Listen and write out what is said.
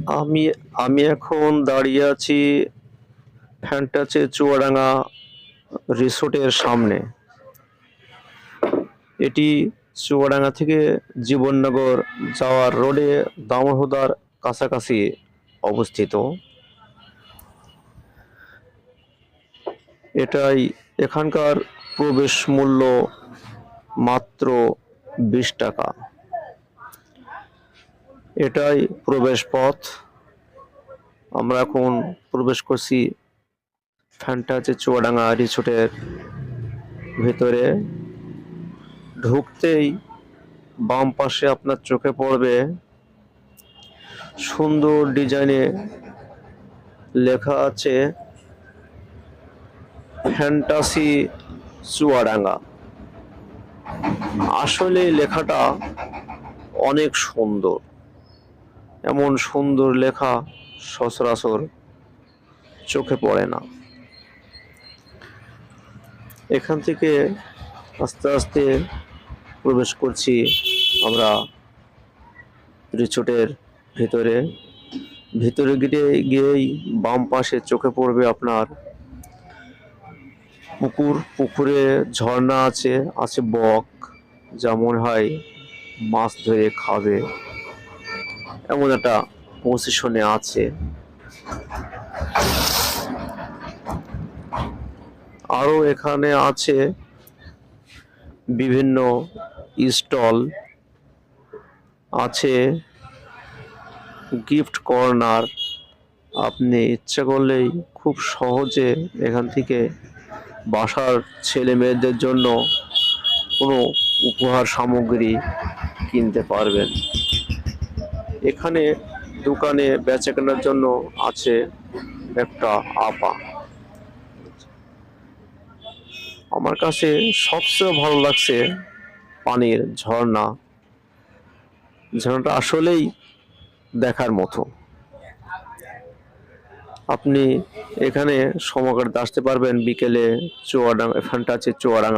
আমি আমি এখন দাঁড়িয়ে আছি ফ্যান্টাসি চুয়াডাঙ্গা রিসোর্টের সামনে। এটি চুয়াডাঙ্গা থেকে জীবননগর যাওয়ার রোডে দামোহদার কাছাকাছি অবস্থিত। এটাই এখানকার প্রবেশ মূল্য মাত্র 20 টাকা। এটাই প্রবেশ পথ। আমরা এখন প্রবেশ করছি ফ্যান্টাসি চুয়াডাঙ্গা রিসোর্টের ভিতরে। ঢুকতেই বাম পাশে আপনার চোখে পড়বে সুন্দর ডিজাইনে লেখা আছে ফ্যান্টাসি চুয়াডাঙ্গা। আসলে লেখাটা অনেক সুন্দর, এমন সুন্দর লেখা সচরাচর চোখে পড়ে না। এখান থেকে আস্তে আস্তে প্রবেশ করছি আমরা রিসোর্টের ভিতরে। ভিতরে গিয়েই বাম পাশে চোখে পড়বে আপনার পুকুরে ঝর্ণা আছে, বক, যা মনে হয় মাছ ধরে খাবে এমন একটা পজিশনে আছে। আরো এখানে আছে বিভিন্ন স্টল, আছে গিফট কর্নার। আপনি ইচ্ছা করলেই খুব সহজে এখান থেকে বাসার ছেলে মেয়েদের জন্য কোনো উপহার সামগ্রী কিনতে পারবেন। এখানে দোকানে বেচাকেনার জন্য আছে একটা আপা। আমার কাছে সবচেয়ে ভালো লাগছে পানির ঝর্ণাটা আসলেই দেখার মতো। আপনি এখানে সময় কাটাতে আসতে পারবেন বিকেলে ফ্যান্টাসি চুয়াডাঙ্গা